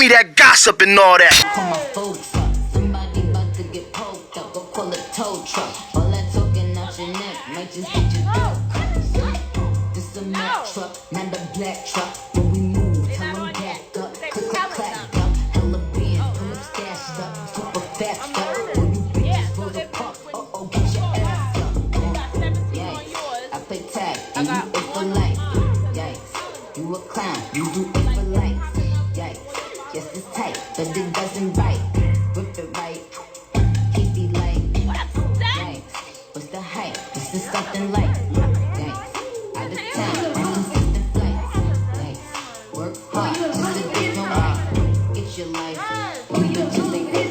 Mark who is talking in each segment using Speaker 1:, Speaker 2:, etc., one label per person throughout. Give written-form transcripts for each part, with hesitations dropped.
Speaker 1: me that gossip and all that.
Speaker 2: Call my folks up. Somebody about to get poked up. Go call a tow truck. All that talking out your neck might just get your throat cut. This a Mack truck, not a black truck. When we move, tell them back up. Click, click, clap up. Hella bands, pull up stashed up. Super fast up. When you bitches roll the park, uh-oh, get your ass up. Yikes, I play tag, and you it for life. Yikes, you a clown, you do it for life. Yikes, yes it's tight, but it doesn't bite. Whip it right, keep it light. Yikes, what's the hype? This is something light. Yikes, out of town, consistent flights. Yikes, work hard, just a different way. Get your life, keep it till they get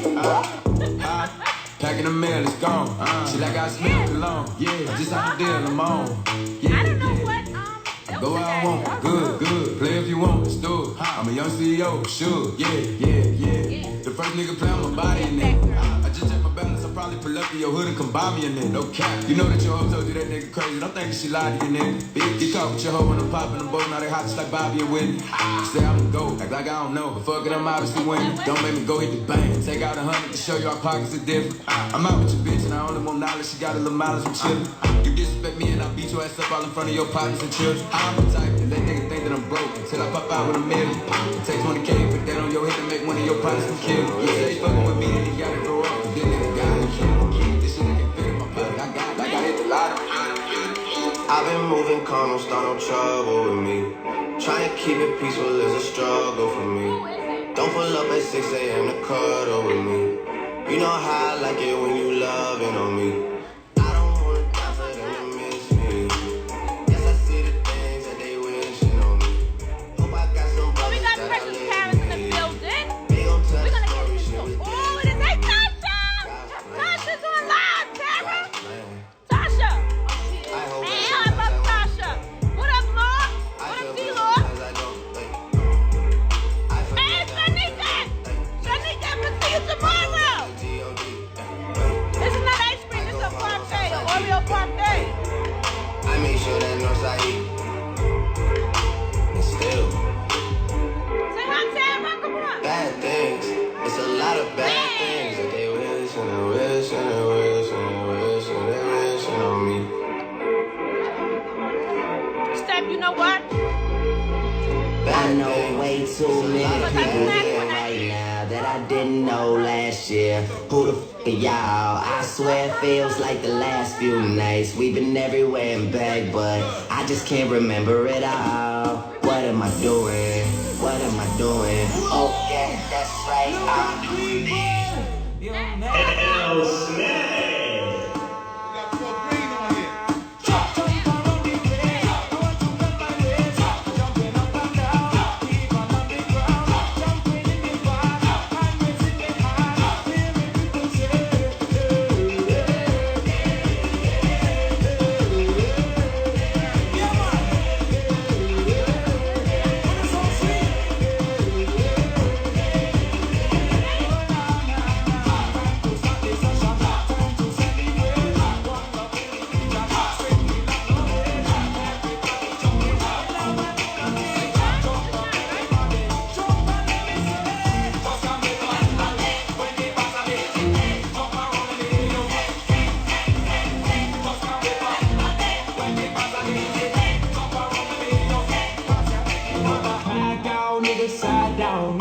Speaker 3: Packing the mail, it's gone. She like I smell cologne. Yeah, just like the deal I'm on. Yeah, yeah. Go where I want, good. Play if you want, let's do it. I'm a young CEO, sure. Yeah. The first nigga play on my body in it. I just check my balance, I probably pull up to your hood and come buy me a nigga. No cap. You know that your hoe told you that nigga crazy. Don't think she lied to you, nigga. Bitch, get caught with your hoe when I'm popping the boat. Now they hot just like Bobby and Whitney. Say I'm a go, act like I don't know. But fuck it, I'm obviously winning. Don't make me go hit the bank. Take out 100 to show you our pockets are different. I'm out with your bitch and I only want knowledge. She got a little mileage from chillin'. You disrespect me and I beat your ass up all in front of your partners and children. I'm the type that let niggas think that I'm broke until I pop out with a million. Take 20K, put that on your head to make one of your partners and kill. You say you fucking with me, then you gotta grow up. Cause this nigga gotta kill. This shit can fit in my pocket. I hit the lottery.
Speaker 4: I've been moving calm, don't start no trouble with me. Trying to keep it peaceful is a struggle for me. Don't pull up at 6 a.m. to cuddle with me. You know how I like it when you loving on me. I don't wanna die for them to miss me. Yes, I see the things that they wishing on me. Hope I got some brothers
Speaker 5: We got
Speaker 4: that
Speaker 5: precious
Speaker 4: I
Speaker 5: parents in the
Speaker 4: live
Speaker 5: building.
Speaker 4: They gon' tell
Speaker 5: We're
Speaker 4: the
Speaker 5: gonna
Speaker 4: story,
Speaker 5: get
Speaker 4: shit
Speaker 5: into
Speaker 4: was
Speaker 5: it. Oh, it is a Tasha! Tasha's on live, Tara! Tasha!
Speaker 4: I hope
Speaker 5: Hey,
Speaker 4: that
Speaker 5: I love Tasha! What up, Lord? What up, D-Lord? Hey, Shanika! Shanika, we'll see you tomorrow! This is not ice cream, this is a parfait, an Oreo parfait.
Speaker 4: I make sure that Northside eat. And still,
Speaker 5: Say hi, Tara, come on.
Speaker 4: bad things. It's a lot of bad things that they wish and they wish and they wish and they wish and they wishing on me.
Speaker 5: Steph, you know what?
Speaker 6: I know way too many people here right now that I didn't know last year. Who the f are y'all? I swear it feels like the last few nights. We've been everywhere and back, but I just can't remember it all. What am I doing? What am I doing? Oh yeah, that's right, I'm doing this.
Speaker 7: LL Snack.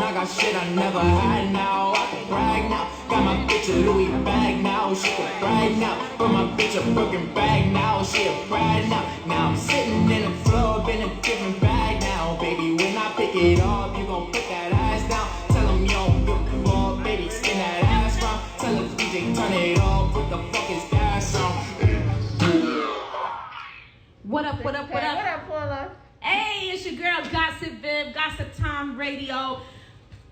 Speaker 8: I got shit I never had now. I can brag now. Got my bitch a Louis bag now. She can brag now. But my bitch a Birkin bag now. She a brag now. Now I'm sitting in the club in a different bag now. Baby, when I pick it up, you gon' put that ass down. Tell him you don't give a fuck. Baby, spin that ass round. Tell the DJ turn it off. What the fuck is that sound?
Speaker 5: What up, what up, what up?
Speaker 9: What up, Paula?
Speaker 5: Hey, it's your girl Gossip Viv, Gossip Time Radio.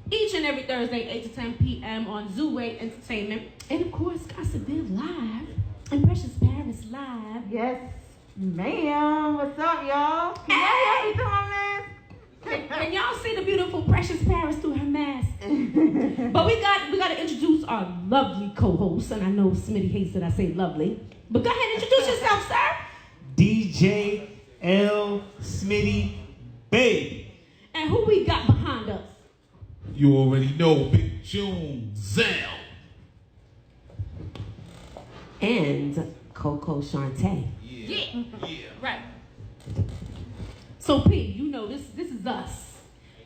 Speaker 5: Each and every Thursday, 8 to 10 p.m. on Zoo-Way Entertainment. And of course, Gossip Viv live. And Precious Paris live.
Speaker 9: Yes, ma'am. What's up, y'all? Can y'all hear me through my mask?
Speaker 5: Can y'all see the beautiful Precious Paris through her mask? But we got to introduce our lovely co-host. And I know Smitty hates that I say lovely. But go ahead and introduce yourself, sir.
Speaker 7: DJ L. Smitty Baby.
Speaker 5: And who we got behind us?
Speaker 7: You already know, Big June, Zell.
Speaker 10: And Coco Shantae.
Speaker 5: Yeah. Right. So P, you know this is us.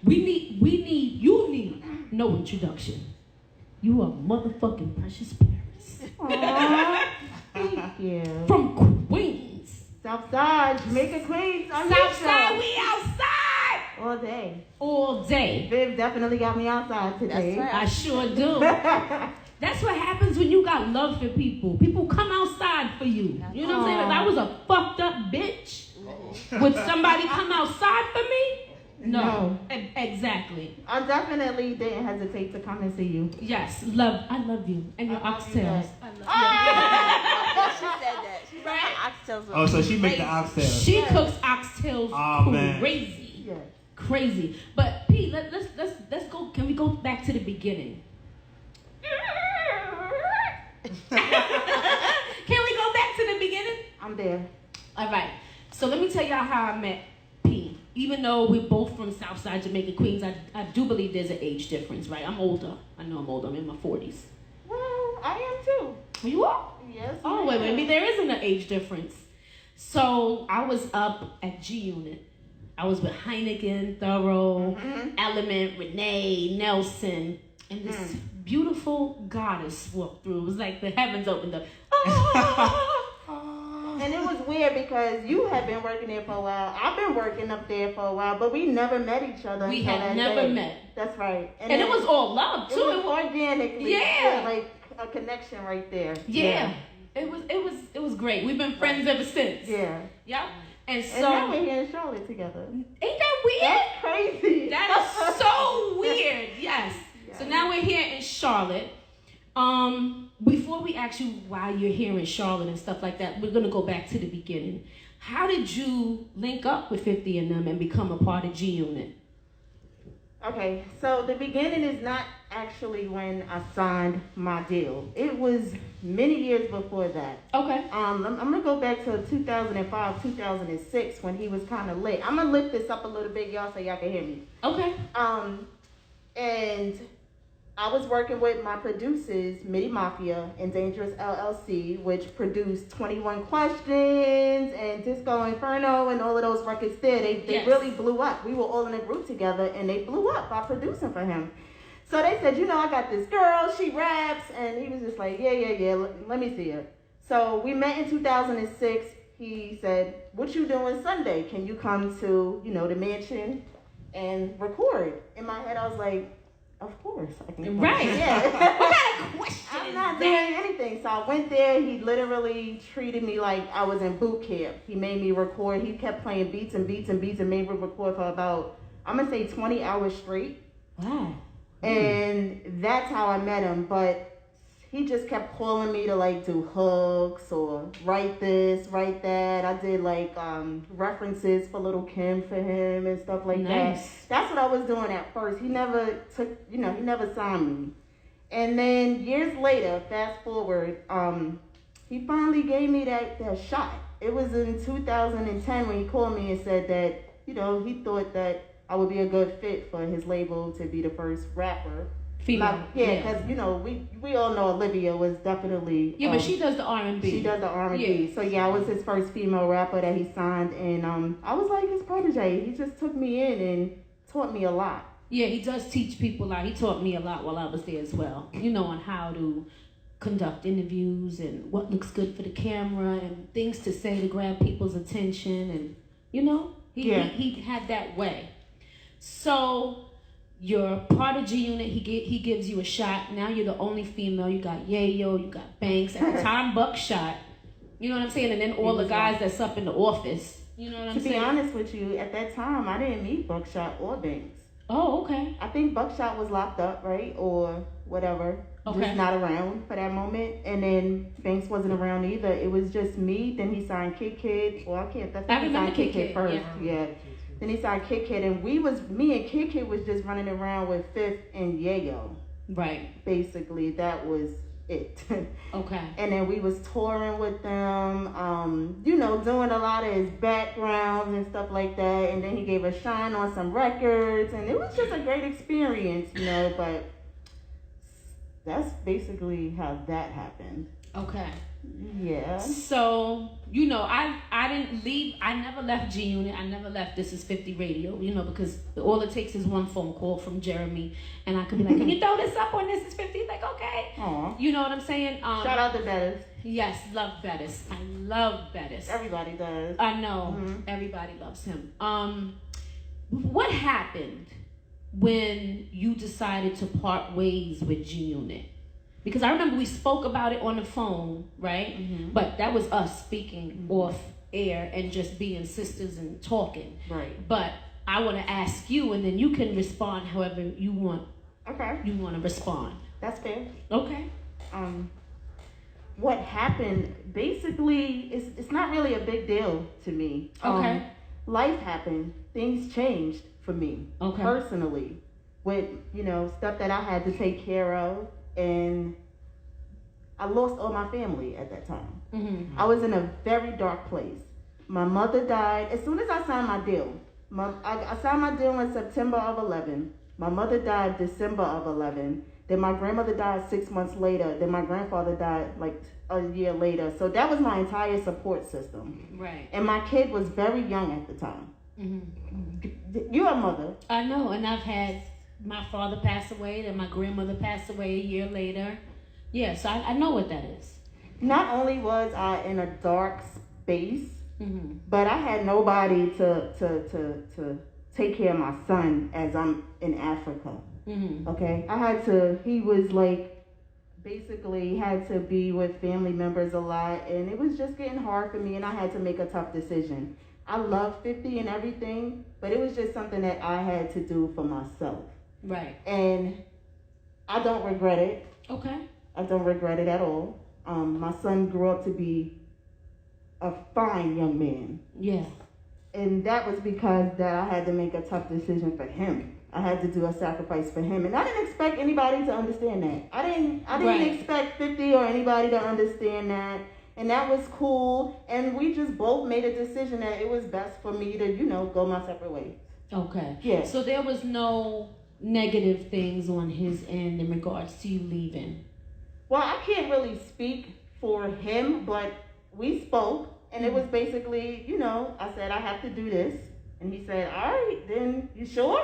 Speaker 5: You need no introduction. You are motherfucking Precious Paris.
Speaker 9: Aww. Thank you.
Speaker 5: From Queens.
Speaker 9: Southside, Jamaica, Queens. I'm
Speaker 5: Southside, we outside.
Speaker 9: All day.
Speaker 5: All day.
Speaker 9: Viv definitely got me outside today.
Speaker 10: That's right.
Speaker 5: I sure do. That's what happens when you got love for people. People come outside for you. You know what I'm saying? If I was a fucked up bitch, would somebody come outside for me? No. Exactly.
Speaker 9: I definitely didn't hesitate to come and see you.
Speaker 5: Yes. I love you. And your oxtails.
Speaker 10: She said that. She
Speaker 5: Right?
Speaker 10: oxtails.
Speaker 7: Oh, so she make the oxtails.
Speaker 5: She cooks oxtails crazy.
Speaker 9: Yes.
Speaker 5: Crazy. But P, let's go. Can we go back to the beginning? Can we go back to the beginning?
Speaker 9: I'm there.
Speaker 5: All right. So let me tell y'all how I met P. Even though we're both from Southside Jamaica, Queens, I do believe there's an age difference, right? I'm older. I know I'm older. I'm in my 40s.
Speaker 9: Well, I am too.
Speaker 5: You are?
Speaker 9: Yes.
Speaker 5: Oh, wait, maybe there isn't an age difference. So I was up at G Unit. I was with Heineken, Thorough, Element, Renee, Nelson, and this beautiful goddess walked through. It was like the heavens opened up.
Speaker 9: And it was weird because you had been working there for a while. I've been working up there for a while, but we never met each other.
Speaker 5: We
Speaker 9: until
Speaker 5: had
Speaker 9: that
Speaker 5: never
Speaker 9: day.
Speaker 5: met.
Speaker 9: That's right.
Speaker 5: And it was all love too.
Speaker 9: It was organically.
Speaker 5: Yeah.
Speaker 9: Like a connection right there.
Speaker 5: Yeah. It was great. We've been friends ever since.
Speaker 9: Yeah.
Speaker 5: Yep. And so
Speaker 9: And now we're here in Charlotte together.
Speaker 5: Ain't that weird?
Speaker 9: That's crazy.
Speaker 5: That is so weird. Yes. So now we're here in Charlotte. Before we ask you why you're here in Charlotte and stuff like that, we're gonna go back to the beginning. How did you link up with 50 and them and become a part of G Unit?
Speaker 9: Okay, so the beginning is not actually when I signed my deal. It was many years before that.
Speaker 5: Okay.
Speaker 9: I'm gonna go back to 2005, 2006 when he was kind of lit. I'm gonna lift this up a little bit, y'all, so y'all can hear me.
Speaker 5: Okay.
Speaker 9: And I was working with my producers, Midi Mafia and Dangerous LLC, which produced 21 Questions and Disco Inferno and all of those records there. They really blew up. We were all in a group together and they blew up by producing for him. So they said, I got this girl, she raps, and he was just like, yeah, let me see her. So we met in 2006. He said, what you doing Sunday? Can you come to, the mansion and record? In my head, I was like, of course I can come.
Speaker 5: Right.
Speaker 9: Yeah.
Speaker 5: What kind of question
Speaker 9: I'm not doing anything. So I went there. He literally treated me like I was in boot camp. He made me record. He kept playing beats and beats and beats and made me record for about, I'm going to say 20 hours straight.
Speaker 5: Wow.
Speaker 9: And that's how I met him. But he just kept calling me to do hooks or write this, write that. I did references for Little Kim for him and stuff like that. That's what I was doing at first. He never took, he never signed me. And then years later, fast forward, he finally gave me that shot. It was in 2010 when he called me and said that, he thought that I would be a good fit for his label to be the first rapper.
Speaker 5: Female.
Speaker 9: Because, we all know Olivia was definitely...
Speaker 5: Yeah, but she does the R&B.
Speaker 9: She does the R&B.
Speaker 5: Yeah.
Speaker 9: So, I was his first female rapper that he signed. And I was like his protege. He just took me in and taught me a lot.
Speaker 5: Yeah, he does teach people a lot. He taught me a lot while I was there as well. On how to conduct interviews and what looks good for the camera and things to say to grab people's attention. And, he had that way. So... You're part of G Unit. He gives you a shot. Now you're the only female. You got Yayo. You got Banks. At the time, Buckshot. You know what I'm saying? And then all the guys that's up in the office. You know what I'm saying?
Speaker 9: To be honest with you, at that time, I didn't meet Buckshot or Banks.
Speaker 5: Oh, okay.
Speaker 9: I think Buckshot was locked up, right? Or whatever.
Speaker 5: Okay.
Speaker 9: Just not around for that moment. And then Banks wasn't around either. It was just me. Then he signed Kid Kid. Well, I think he signed Kid Kid first. Yeah. Then he signed Kid Kid, and me and Kid Kid was just running around with Fifth and Yayo.
Speaker 5: Right.
Speaker 9: Basically, that was it.
Speaker 5: Okay.
Speaker 9: And then we was touring with them, you know, doing a lot of his backgrounds and stuff like that. And then he gave a shine on some records, and it was just a great experience, you know. But that's basically how that happened.
Speaker 5: Okay.
Speaker 9: Yeah.
Speaker 5: So, you know, I didn't leave. I never left G Unit. I never left This Is 50 Radio, you know, because all it takes is one phone call from Jeremy, and I could be like, can you throw this up on This Is 50? He's like, okay.
Speaker 9: Aww.
Speaker 5: You know what I'm saying?
Speaker 9: Shout out to Bettis.
Speaker 5: Yes, love Bettis. I love Bettis.
Speaker 9: Everybody does.
Speaker 5: I know.
Speaker 9: Mhm.
Speaker 5: Everybody loves him. What happened when you decided to part ways with G Unit? Because I remember we spoke about it on the phone, right?
Speaker 9: Mm-hmm.
Speaker 5: But that was us speaking off air and just being sisters and talking.
Speaker 9: Right.
Speaker 5: But I want to ask you, and then you can respond however you want.
Speaker 9: Okay.
Speaker 5: You want to respond.
Speaker 9: That's fair.
Speaker 5: Okay.
Speaker 9: What happened, basically, it's not really a big deal to me.
Speaker 5: Okay.
Speaker 9: Life happened. Things changed for me.
Speaker 5: Okay.
Speaker 9: Personally. With, you know, stuff that I had to take care of. And I lost all my family at that time.
Speaker 5: Mm-hmm.
Speaker 9: I was in a very dark place. My mother died as soon as I signed my deal. I signed my deal in September of 11. My mother died December of 11. Then my grandmother died 6 months later. Then my grandfather died like a year later. So that was my entire support system.
Speaker 5: Right.
Speaker 9: And my kid was very young at the time.
Speaker 5: Mm-hmm.
Speaker 9: You're a mother.
Speaker 5: I know, and I've had my father pass away, then my grandmother passed away a year later. Yeah, so I know what that is.
Speaker 9: Not only was I in a dark space,
Speaker 5: Mm-hmm.
Speaker 9: but I had nobody to take care of my son as I'm in Africa.
Speaker 5: Mm-hmm.
Speaker 9: Okay, he was like, basically had to be with family members a lot, and it was just getting hard for me, and I had to make a tough decision. I love 50 and everything, but it was just something that I had to do for myself.
Speaker 5: Right.
Speaker 9: And I don't regret it.
Speaker 5: Okay.
Speaker 9: I don't regret it at all. My son grew up to be a fine young man.
Speaker 5: Yeah.
Speaker 9: And that was because that I had to make a tough decision for him. I had to do a sacrifice for him. And I didn't expect anybody to understand that. I didn't
Speaker 5: Right.
Speaker 9: expect 50 or anybody to understand that. And that was cool. And we just both made a decision that it was best for me to, you know, go my separate ways.
Speaker 5: Okay.
Speaker 9: Yeah.
Speaker 5: So there was no negative things on his end in regards to you leaving?
Speaker 9: Well, I can't really speak for him, but we spoke, and it was basically, you know, I said, I have to do this. And he said, all right, then you sure?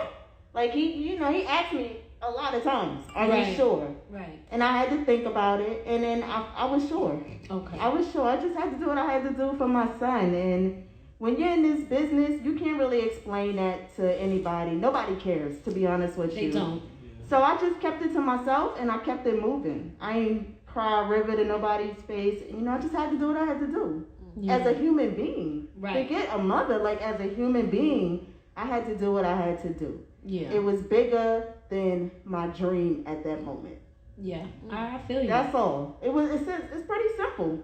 Speaker 9: Like, he asked me a lot of times, are you sure?
Speaker 5: Right.
Speaker 9: And I had to think about it, and then I was sure.
Speaker 5: Okay.
Speaker 9: I was sure. I just had to do what I had to do for my son. And when you're in this business, you can't really explain that to anybody. Nobody cares, to be honest with you.
Speaker 5: They don't.
Speaker 9: So I just kept it to myself, and I kept it moving. I ain't cry a river to nobody's face. You know, I just had to do what I had to do.
Speaker 5: Yeah.
Speaker 9: As a human being.
Speaker 5: Right.
Speaker 9: Forget a mother. Like, as a human being, I had to do what I had to do.
Speaker 5: Yeah.
Speaker 9: It was bigger than my dream at that moment.
Speaker 5: Yeah. I feel you.
Speaker 9: That's all. It's pretty simple.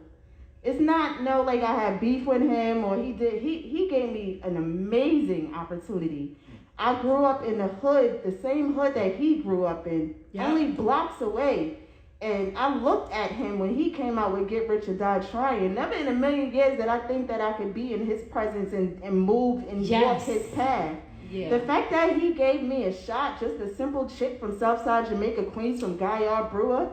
Speaker 9: It's not like I had beef with him or he gave me an amazing opportunity. I grew up in the hood, the same hood that he grew up in, only blocks away. And I looked at him when he came out with Get Rich or Die Trying. Never in a million years did I think that I could be in his presence and move and walk his path.
Speaker 5: Yeah.
Speaker 9: The fact that he gave me a shot, just a simple chick from Southside Jamaica, Queens, from Gaillard Brewer,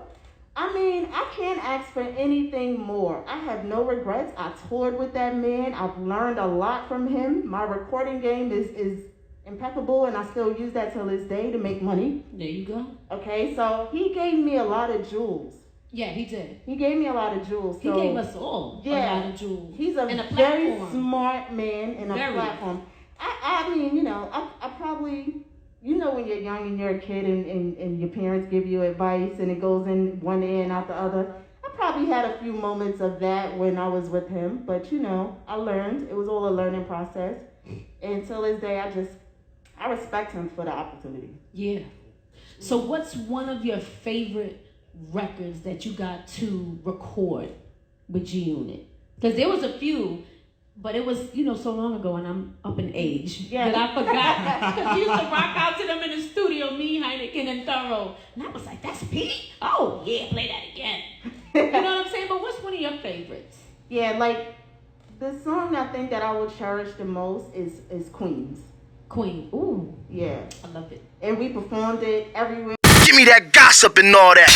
Speaker 9: I mean, I can't ask for anything more. I have no regrets. I toured with that man. I've learned a lot from him. My recording game is impeccable, and I still use that till this day to make money.
Speaker 5: There you go.
Speaker 9: Okay, so he gave me a lot of jewels.
Speaker 5: Yeah, he did.
Speaker 9: He gave me a lot of jewels.
Speaker 5: He gave us all a lot of jewels.
Speaker 9: He's a very smart man and a platform. I mean, you know, I probably, you know, when you're young and you're a kid and your parents give you advice and it goes in one ear and out the other. I probably had a few moments of that when I was with him, but you know, I learned. It was all a learning process. And till this day, I respect him for the opportunity.
Speaker 5: Yeah. So what's one of your favorite records that you got to record with G Unit? Because there was a few, But it was, so long ago, and I'm up in age
Speaker 9: Yeah.
Speaker 5: that I forgot. Because we used to rock out to them in the studio, me, Heineken, and Thorough. And I was like, that's Pete? Oh, yeah, play that again. You know what I'm saying? But what's one of your favorites?
Speaker 9: Yeah, like the song I think that I would cherish the most is Queens.
Speaker 5: Queen. Ooh,
Speaker 9: Yeah.
Speaker 5: I love it.
Speaker 9: And we performed it everywhere.
Speaker 1: Give me that gossip and all that.